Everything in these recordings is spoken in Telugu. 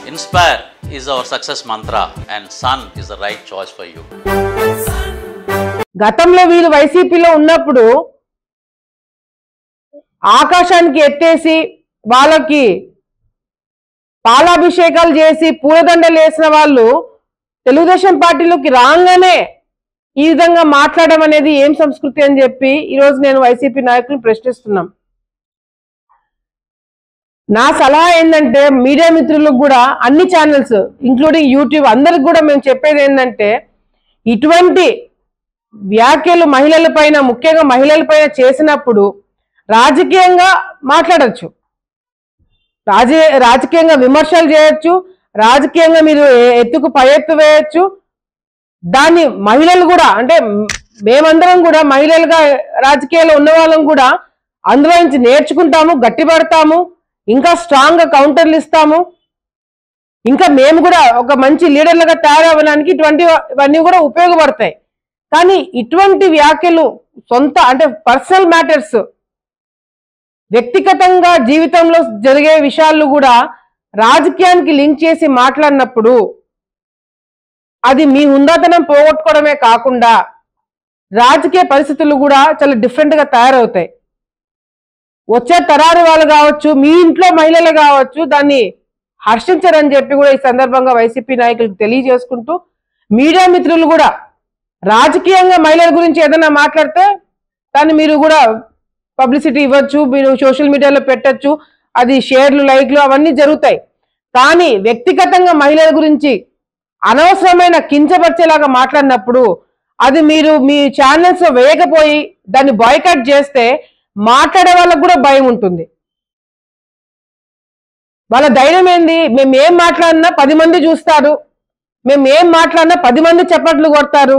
Inspire is our success mantra and Sun is the right choice for you. గతంలో వీళ్ళు వైసీపీలో ఉన్నప్పుడు ఆకాశానికి ఎత్తేసి వాళ్ళకి పాలాభిషేకాలు చేసి పూలదండలు వేసిన వాళ్ళు తెలుగుదేశం పార్టీలోకి రాగానే ఈ విధంగా మాట్లాడడం అనేది ఏం సంస్కృతి అని చెప్పి ఈరోజు నేను వైసీపీ నాయకులను ప్రశ్నిస్తున్నాం. నా సలహా ఏంటంటే మీడియా మిత్రులకు కూడా అన్ని ఛానల్స్ ఇంక్లూడింగ్ యూట్యూబ్ అందరికి కూడా మేము చెప్పేది ఏంటంటే ఇటువంటి వ్యాఖ్యలు మహిళలపైన ముఖ్యంగా మహిళలపైన చేసినప్పుడు రాజకీయంగా మాట్లాడచ్చు, రాజకీయంగా విమర్శలు చేయొచ్చు, రాజకీయంగా మీరు ఎత్తుకు పై ఎత్తు వేయచ్చు. దాన్ని మహిళలు కూడా అంటే మేమందరం కూడా మహిళలుగా రాజకీయాల్లో ఉన్న వాళ్ళం కూడా అందులో నుంచి నేర్చుకుంటాము, గట్టిపడతాము, ఇంకా స్ట్రాంగ్ గా కౌంటర్లు ఇస్తాము. ఇంకా మేము కూడా ఒక మంచి లీడర్లుగా తయారవడానికి ఇవన్నీ కూడా ఉపయోగపడతాయి. కానీ ఇటువంటి వ్యాఖ్యలు సొంత అంటే పర్సనల్ మ్యాటర్స్ వ్యక్తిగతంగా జీవితంలో జరిగే విషయాలు కూడా రాజకీయానికి లింక్ చేసి మాట్లాడినప్పుడు అది మీ హుందాతనం పోగొట్టుకోవడమే కాకుండా రాజకీయ పరిస్థితులు కూడా చాలా డిఫరెంట్ గా తయారవుతాయి. వచ్చే తరారు వాళ్ళు కావచ్చు, మీ ఇంట్లో మహిళలు కావచ్చు, దాన్ని హర్షించరని చెప్పి కూడా ఈ సందర్భంగా వైసీపీ నాయకులకు తెలియజేసుకుంటూ మీడియా మిత్రులు కూడా రాజకీయంగా మహిళల గురించి ఏదైనా మాట్లాడితే దాన్ని మీరు కూడా పబ్లిసిటీ ఇవ్వచ్చు, మీరు సోషల్ మీడియాలో పెట్టచ్చు, అది షేర్లు లైక్లు అవన్నీ జరుగుతాయి. కానీ వ్యక్తిగతంగా మహిళల గురించి అనవసరమైన కించపరిచేలాగా మాట్లాడినప్పుడు అది మీరు మీ ఛానల్స్ వేయకపోయి దాన్ని బాయ్కాట్ చేస్తే మాట్లాడే వాళ్ళకు కూడా భయం ఉంటుంది. వాళ్ళ ధైర్యం ఏంది, మేము ఏం మాట్లాడినా 10 మంది చూస్తారు, మేము ఏం మాట్లాడినా 10 మంది చప్పట్లు కొడతారు,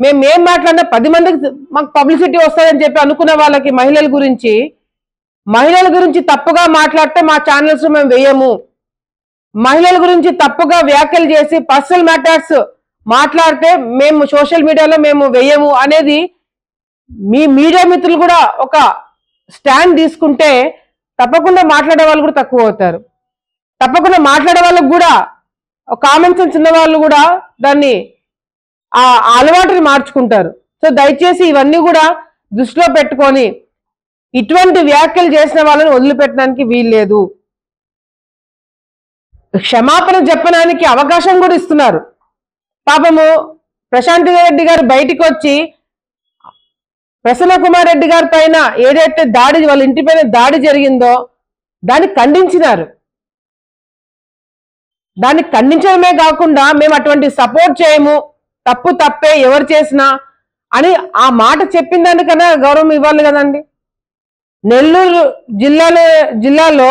మేము ఏం మాట్లాడినా 10 మందికి మాకు పబ్లిసిటీ వస్తుందని చెప్పి అనుకున్న వాళ్ళకి మహిళల గురించి తప్పుగా మాట్లాడితే మా ఛానల్స్ మేము వేయము, మహిళల గురించి తప్పుగా వ్యాఖ్యలు చేసి పర్సనల్ మ్యాటర్స్ మాట్లాడితే మేము సోషల్ మీడియాలో మేము వేయము అనేది మీ మీడియా మిత్రులు కూడా ఒక స్టాండ్ తీసుకుంటే తప్పకుండా మాట్లాడే వాళ్ళు కూడా తక్కువ అవుతారు. తప్పకుండా మాట్లాడే వాళ్ళకు కూడా కామన్ సెన్స్ ఉన్న వాళ్ళు కూడా దాన్ని ఆ అలవాటుని మార్చుకుంటారు. సో దయచేసి ఇవన్నీ కూడా దృష్టిలో పెట్టుకొని ఇటువంటి వ్యాఖ్యలు చేసిన వాళ్ళని వదిలిపెట్టడానికి వీల్లేదు. క్షమాపణ చెప్పడానికి అవకాశం కూడా ఇస్తున్నారు. పాపము ప్రశాంత్ రెడ్డి గారు బయటికి వచ్చి ప్రసన్న కుమార్ రెడ్డి గారి పైన ఏదైతే దాడి వాళ్ళ ఇంటి పైన దాడి జరిగిందో దాన్ని ఖండించినారు. దాన్ని ఖండించడమే కాకుండా మేము అటువంటి సపోర్ట్ చేయము, తప్పే ఎవరు చేసినా అని ఆ మాట చెప్పిన దానికన్నా గౌరవం ఇవ్వాలి కదండి. నెల్లూరు జిల్లాలో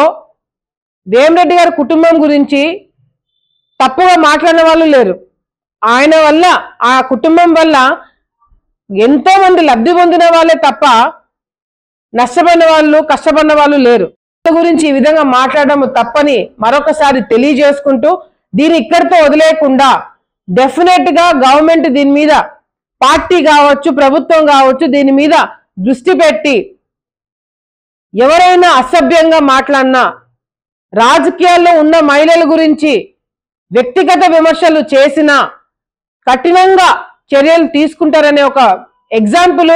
వేమిరెడ్డి గారి కుటుంబం గురించి తప్పుగా మాట్లాడిన వాళ్ళు లేరు. ఆయన వల్ల ఆ కుటుంబం వల్ల ఎంతో మంది లబ్ధి పొందిన వాళ్ళే తప్ప నష్టపోయిన వాళ్ళు కష్టపడిన వాళ్ళు లేరు. గురించి ఈ విధంగా మాట్లాడడం తప్పని మరొకసారి తెలియజేసుకుంటూ దీన్ని ఇక్కడితో వదిలేయకుండా డెఫినెట్ గా గవర్నమెంట్ దీని మీద పార్టీ కావచ్చు, ప్రభుత్వం కావచ్చు, దీని మీద దృష్టి పెట్టి ఎవరైనా అసభ్యంగా మాట్లాడినా రాజకీయాల్లో ఉన్న మహిళల గురించి వ్యక్తిగత విమర్శలు చేసినా కఠినంగా చర్యలు తీసుకుంటారనే ఒక ఎగ్జాంపుల్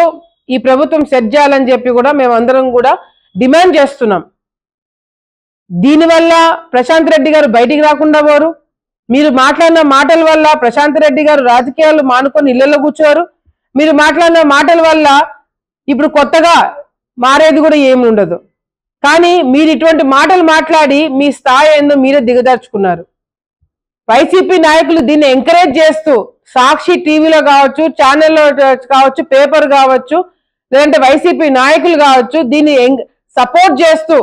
ఈ ప్రభుత్వం సెట్ చేయాలని చెప్పి కూడా మేమందరం కూడా డిమాండ్ చేస్తున్నాం. దీనివల్ల ప్రశాంత్ రెడ్డి గారు బయటికి రాకుండా పోరు. మీరు మాట్లాడిన మాటల వల్ల ప్రశాంత్ రెడ్డి గారు రాజకీయాలు మానుకొని ఇళ్లలో కూర్చోరు. మీరు మాట్లాడిన మాటల వల్ల ఇప్పుడు కొత్తగా మారేది కూడా ఏమి ఉండదు. కానీ మీరు ఇటువంటి మాటలు మాట్లాడి మీ స్థాయి ఏందో మీరే దిగదార్చుకున్నారు. వైసీపీ నాయకులు దీన్ని ఎంకరేజ్ చేస్తూ సాక్షి టీవీలో కావచ్చు, ఛానల్లో కావచ్చు, పేపర్ కావచ్చు, లేదంటే వైసీపీ నాయకులు కావచ్చు, దీన్ని సపోర్ట్ చేస్తూ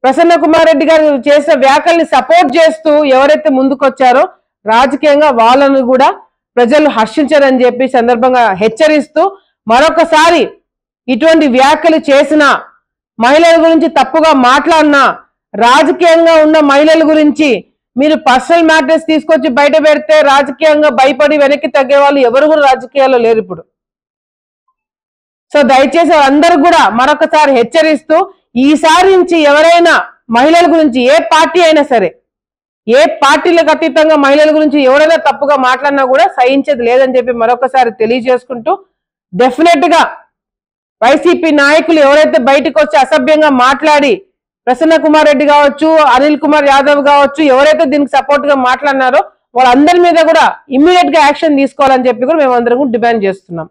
ప్రసన్న కుమార్ రెడ్డి గారు చేసిన వ్యాఖ్యల్ని సపోర్ట్ చేస్తూ ఎవరైతే ముందుకొచ్చారో రాజకీయంగా వాళ్ళను కూడా ప్రజలు హర్షించారని చెప్పి సందర్భంగా హెచ్చరిస్తూ మరొకసారి ఇటువంటి వ్యాఖ్యలు చేసిన మహిళల గురించి తప్పుగా మాట్లాడినా రాజకీయంగా ఉన్న మహిళల గురించి మీరు పర్సనల్ మ్యాటర్స్ తీసుకొచ్చి బయట పెడితే రాజకీయంగా భయపడి వెనక్కి తగ్గే వాళ్ళు ఎవరు కూడా రాజకీయాల్లో లేరు ఇప్పుడు. సో దయచేసి అందరూ కూడా మరొకసారి హెచ్చరిస్తూ ఈసారి నుంచి ఎవరైనా మహిళల గురించి ఏ పార్టీ అయినా సరే ఏ పార్టీలకు అతీతంగా మహిళల గురించి ఎవరైనా తప్పుగా మాట్లాడినా కూడా సహించేది లేదని చెప్పి మరొకసారి తెలియజేసుకుంటూ, డెఫినెట్ గా వైసీపీ నాయకులు ఎవరైతే బయటకు వచ్చి అసభ్యంగా మాట్లాడి ప్రసన్న కుమార్ రెడ్డి కావచ్చు, అనిల్ కుమార్ యాదవ్ కావచ్చు, ఎవరైతే దీనికి సపోర్ట్ గా మాట్లాడినారో వాళ్ళందరి మీద కూడా ఇమ్మీడియట్ గా యాక్షన్ తీసుకోవాలని చెప్పి కూడా మేము అందరం డిమాండ్ చేస్తున్నాం.